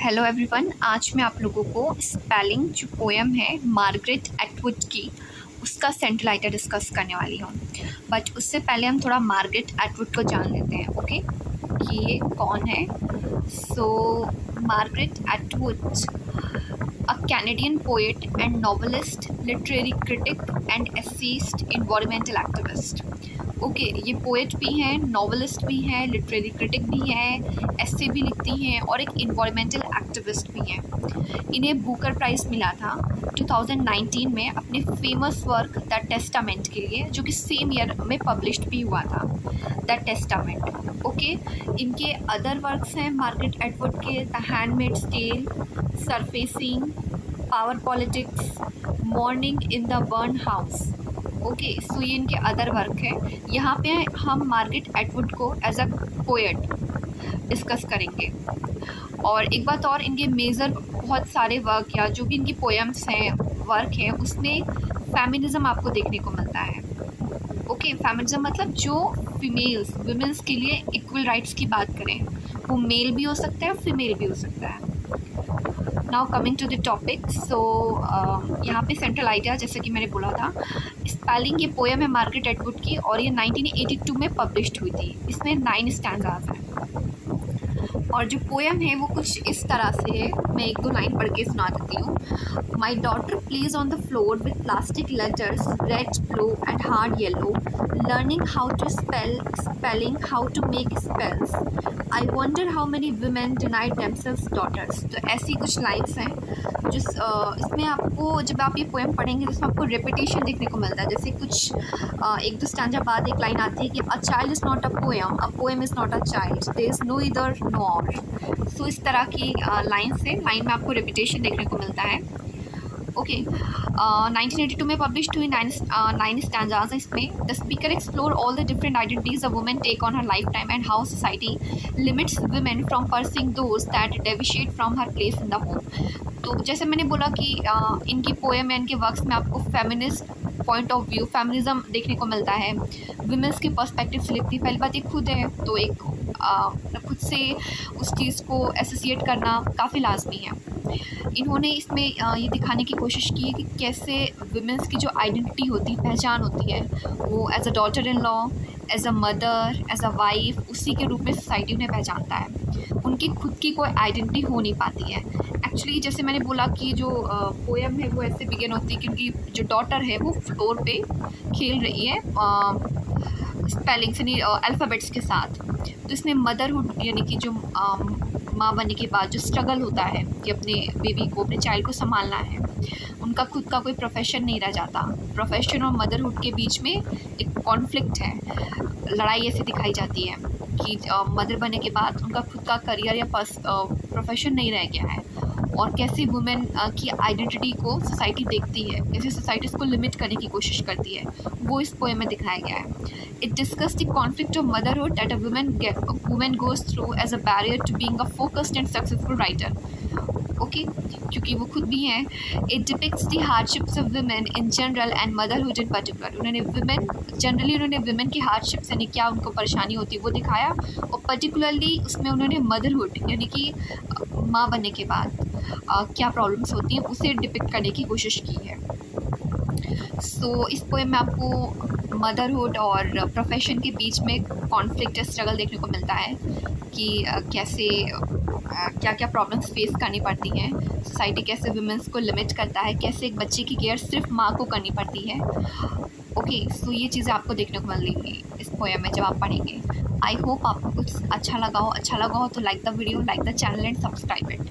Hello everyone, आज मैं आप लोगों को स्पेलिंग जो पोएम है मार्गरेट एटवुड की उसका सेंट्रल आइडिया डिस्कस करने वाली हूँ। बट उससे पहले हम थोड़ा मार्गरेट एटवुड को जान लेते हैं, ओके, कि ये कौन है। So Margaret Atwood, a Canadian poet and novelist, literary critic and essayist, environmental activist. Okay, ये पोएट भी हैं, नॉवलिस्ट भी हैं, लिटरेरी क्रिटिक भी हैं, एस्से भी लिखती हैं और एक इन्वायरमेंटल एक्टिविस्ट भी हैं। इन्हें बुकर प्राइज़ मिला था 2019 में अपने फेमस वर्क द टेस्टामेंट के लिए, जो कि सेम ईयर में पब्लिश्ड भी हुआ था, द टेस्टामेंट। ओके, इनके अदर वर्क्स हैं मार्गरेट एटवुड के the handmaid's tale, surfacing, power politics, morning in the burn house. Okay, so ये इनके अदर वर्क है। यहाँ पे हम मार्गरेट एटवुड को एज अ पोएट डिस्कस करेंगे। और एक बात और, इनके मेजर बहुत सारे वर्क या जो भी इनकी पोएम्स हैं, वर्क हैं, उसमें फेमिनिज़म आपको देखने को मिलता है। ओके, फेमिनिज़म मतलब जो वुमेन्स के लिए इक्वल राइट्स की बात करें, वो मेल भी हो सकता है और फीमेल भी हो सकता है। Now coming to the topic, so यहाँ पे सेंट्रल आइडिया, जैसे कि मैंने बोला था, स्पेलिंग ये पोएम है मार्गरेट एटवुड की और ये 1982 में पब्लिश्ड हुई थी। इसमें 9 स्टैंजाज हैं और जो पोएम है वो कुछ इस तरह से है। मैं एक दो लाइन पढ़ के सुना देती हूँ। My daughter plays on the floor with plastic letters, red, blue and hard yellow, learning how to spelling how to make spells. I wonder how many women denied themselves daughters. तो ऐसी कुछ lines हैं जिस इसमें आपको, जब आप ये पोएम पढ़ेंगे तो इसमें आपको रेपिटेशन देखने को मिलता है। जैसे कुछ एक दो स्टैंजा बाद एक लाइन आती है कि a child is not a poem is not a child, there is no either no or. So इस तरह की लाइन से लाइन में आपको रेपिटेशन देखने को मिलता है। ओके, 1982 में पब्लिश्ड हुई, 9 स्टैंजाज हैं इसमें। The speaker explore all the different identities a woman take on her lifetime and how society limits women from pursuing those that deviate from her place in the home. तो जैसे मैंने बोला कि इनकी poem या इनके works में आपको feminist point of view, feminism देखने को मिलता है, वुमेन्स के पर्सपेक्टिव से लिखती है। पहली बात ये खुद है, तो एक खुद से उस चीज़ को एसोसिएट करना काफ़ी लाजमी है। इन्होंने इसमें ये दिखाने की कोशिश की है कि कैसे वुमेन्स की जो आइडेंटिटी होती है, पहचान होती है, वो as a daughter in law, as a mother, as a wife, उसी के रूप में सोसाइटी उन्हें पहचानता है। उनकी खुद की कोई आइडेंटिटी हो नहीं पाती है। एक्चुअली जैसे मैंने बोला कि जो पोएम है वो ऐसे बिगिन होती है कि उनकी जो डॉटर है वो फ्लोर पे खेल रही है स्पेलिंग्स यानी अल्फ़ाबेट्स के साथ। तो इसमें मदरहुड यानी कि जो माँ बनने के बाद जो स्ट्रगल होता है कि अपने बेबी को, अपने चाइल्ड को संभालना है, उनका खुद का कोई प्रोफेशन नहीं रह जाता। प्रोफेशन और मदरहुड के बीच में एक कॉन्फ्लिक्ट है, लड़ाई ऐसी दिखाई जाती है कि मदर बनने के बाद उनका खुद का करियर या प्रोफेशन नहीं रह गया है, और कैसे वुमेन की आइडेंटिटी को सोसाइटी देखती है, कैसे सोसाइटी इसको लिमिट करने की कोशिश करती है, वो इस पोएम में दिखाया गया है। It discuss the conflict of motherhood that a women goes through as a barrier to being a focused and successful writer. Okay, क्योंकि वो खुद भी हैं। It depicts the hardships of women in general and motherhood in particular. उन्होंने women की hardships यानी क्या उनको परेशानी होती है वो दिखाया, और पर्टिकुलरली उसमें उन्होंने मदरहुड यानी कि माँ बनने के बाद क्या प्रॉब्लम्स होती हैं उसे डिपिक्ट करने की कोशिश की है। सो इस पोएम में आपको मदरहुड और प्रोफेशन के बीच में कॉन्फ्लिक्ट या स्ट्रगल देखने को मिलता है कि कैसे क्या क्या प्रॉब्लम्स फेस करनी पड़ती हैं, सोसाइटी कैसे वुमेन्स को लिमिट करता है, कैसे एक बच्चे की केयर सिर्फ माँ को करनी पड़ती है। ओके, सो ये चीज़ें आपको देखने को मिलेंगी इस पोएम में जब आप पढ़ेंगे। आई होप आपको कुछ अच्छा लगा हो तो like the video, like the channel and subscribe it.